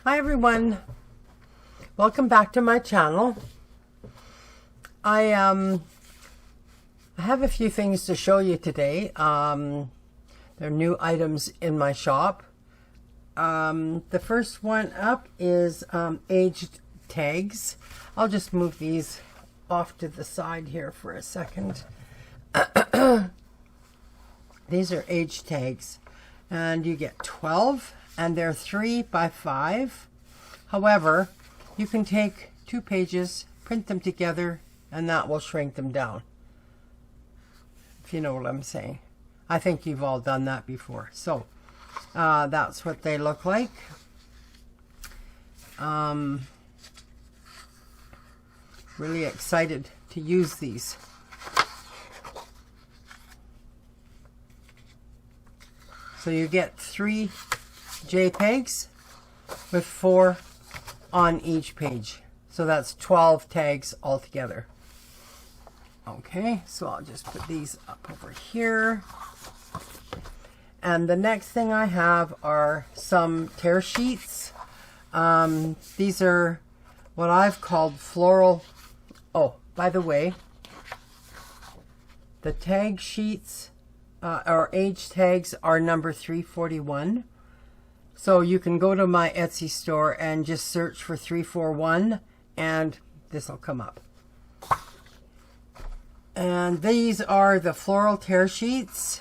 Hi everyone, welcome back to my channel. I have a few things to show you today. There are new items in my shop. The first one up is aged tags. I'll just move these off to the side here for a second. These are aged tags, and you get 12. And they're 3 by 5. However, you can take 2 pages, print them together, and that will shrink them down. If you know what I'm saying. I think you've all done that before. So, that's what they look like. Really excited to use these. So you get 3 JPEGs with 4 on each page. So that's 12 tags altogether. Okay, so I'll just put these up over here. And the next thing I have are some tear sheets. These are what I've called floral. Oh, by the way, the tag sheets or age tags are number 341. So you can go to my Etsy store and just search for 341 and this will come up. And these are the floral tear sheets.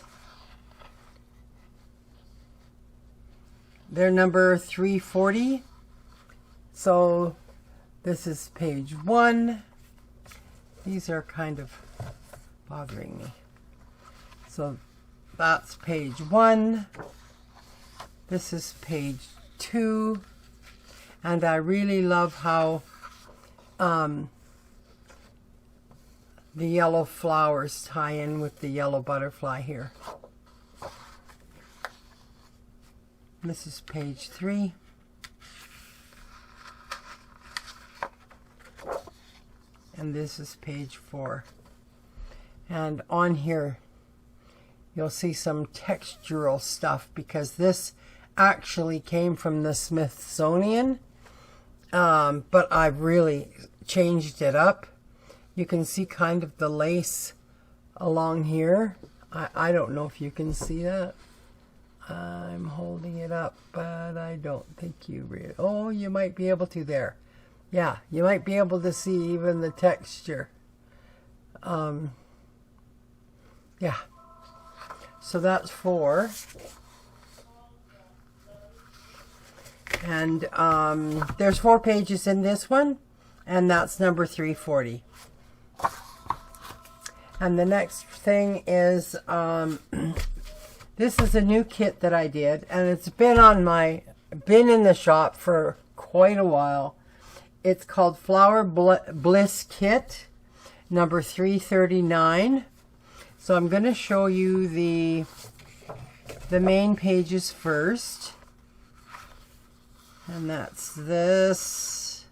They're number 340. So this is page 1. These are kind of bothering me. So that's page 1. This is page 2, and I really love how the yellow flowers tie in with the yellow butterfly here. This is page 3. And this is page 4. And on here, you'll see some textural stuff because this actually came from the Smithsonian, but I've really changed it up. You can see kind of the lace along here. I don't know if you can see that. I'm holding it up, but I don't think you really. Oh, you might be able to there. Yeah, you might be able to see even the texture. Yeah. So that's 4. And there's 4 pages in this one, and that's number 340. And the next thing is, this is a new kit that I did, and it's been in the shop for quite a while. It's called Bliss Kit, number 339. So I'm going to show you the main pages first. And that's this.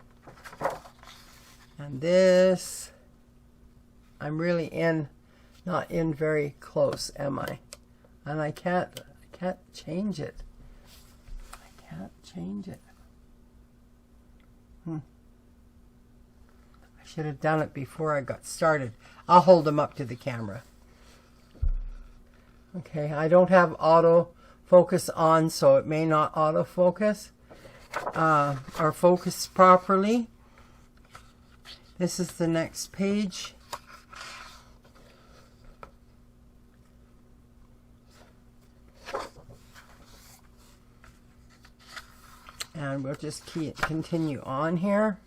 And this. I'm really not in very close, am I? And I can't change it. I can't change it. I should have done it before I got started. I'll hold them up to the camera. Okay, I don't have autofocus on, so it may not autofocus or focus properly. This is the next page. And we'll just continue on here.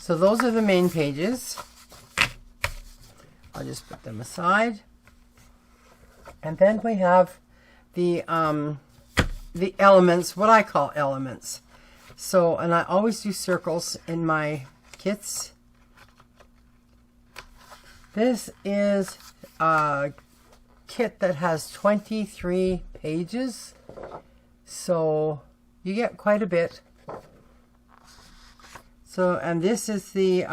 So those are the main pages. I'll just put them aside. And then we have the elements, what I call elements. So, and I always do circles in my kits. This is a kit that has 23 pages, so you get quite a bit. So, and this is the,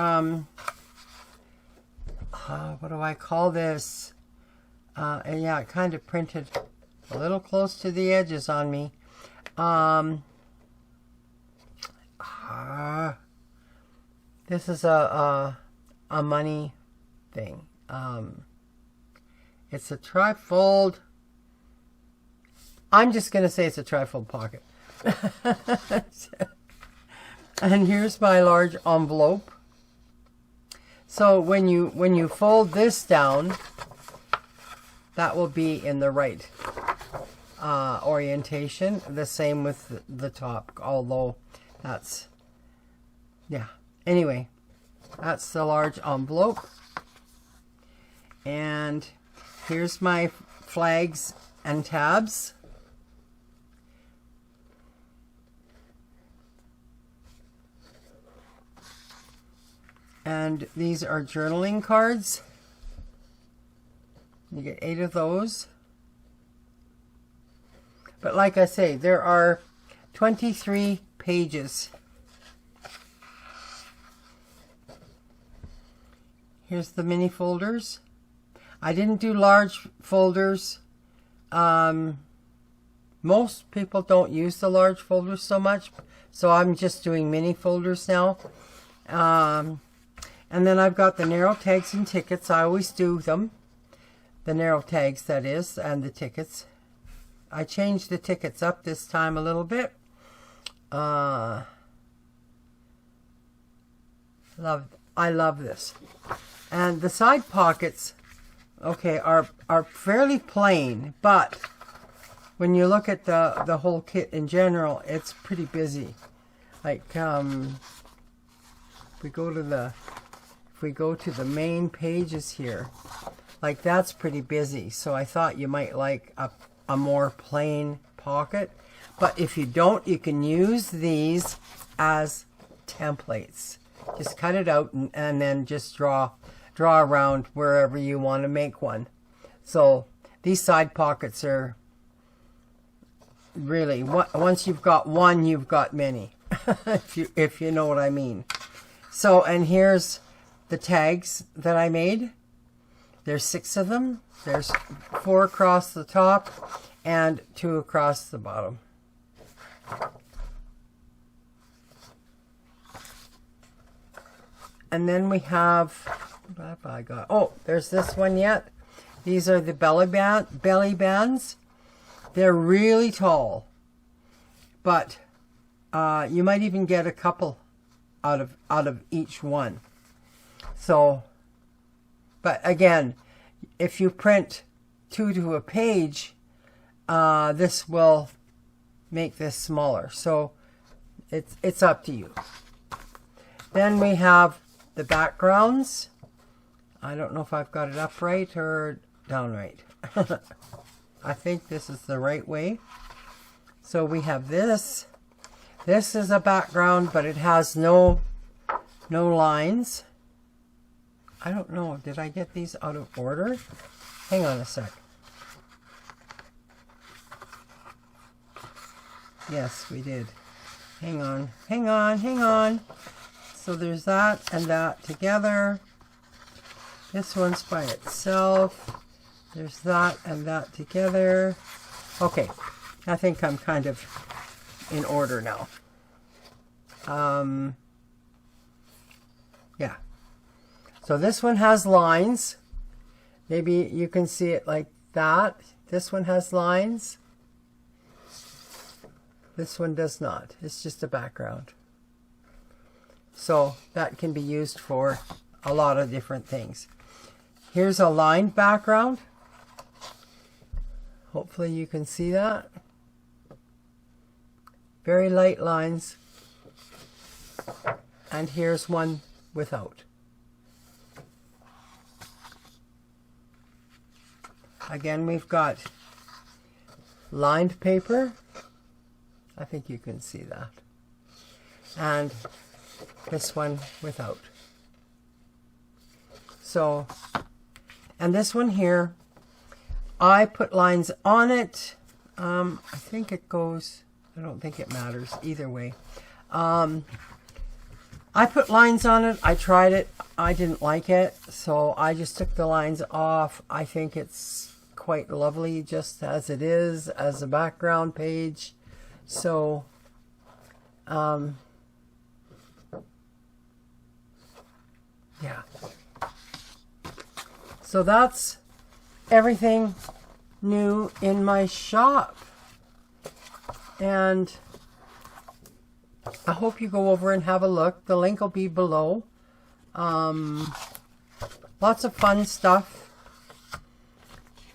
what do I call this? And yeah, it kind of printed a little close to the edges on me. This is a money thing. It's a trifold. I'm just going to say it's a trifold pocket. And here's my large envelope. So when you fold this down, that will be in the right orientation. The same with the top, although that's, yeah. Anyway, that's the large envelope. And here's my flags and tabs. And these are journaling cards. You get 8 of those. But like I say, there are 23 pages. Here's the mini folders. I didn't do large folders. Most people don't use the large folders so much, so I'm just doing mini folders now. And then I've got the narrow tags and tickets. I always do them. The narrow tags, that is, and the tickets. I changed the tickets up this time a little bit. I love this. And the side pockets, okay, are fairly plain, but when you look at the whole kit in general, it's pretty busy. Like, if we go to the main pages here, like that's pretty busy. So I thought you might like a more plain pocket. But if you don't, you can use these as templates. Just cut it out and then just draw around wherever you want to make one. So these side pockets are really, once you've got one, you've got many. if you know what I mean. So, and here's the tags that I made. There's 6 of them. There's 4 across the top and 2 across the bottom. And then we have, what have I got? Oh, there's this one yet. These are the belly bands. They're really tall, but you might even get a couple out of each one. So, but again, if you print 2 to a page, this will make this smaller. So it's up to you. Then we have the backgrounds. I don't know if I've got it up right or down right. I think this is the right way. So we have this. This is a background, but it has no lines. I don't know. Did I get these out of order? Hang on a sec. Yes, we did. Hang on. So there's that and that together. This one's by itself. There's that and that together. Okay, I think I'm kind of in order now. Yeah. So this one has lines. Maybe you can see it like that. This one has lines. This one does not. It's just a background. So that can be used for a lot of different things. Here's a lined background. Hopefully you can see that. Very light lines. And here's one without. Again, we've got lined paper. I think you can see that. And this one without. So And this one here, I put lines on it. I think it goes, I don't think it matters either way. I put lines on it. I tried it. I didn't like it, so I just took the lines off. I think it's quite lovely just as it is, as a background page. So, yeah. So that's everything new in my shop. And I hope you go over and have a look. The link will be below. Lots of fun stuff.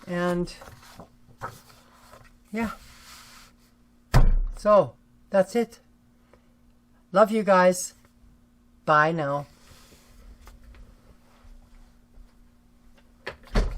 And yeah. So that's it. Love you guys. Bye now.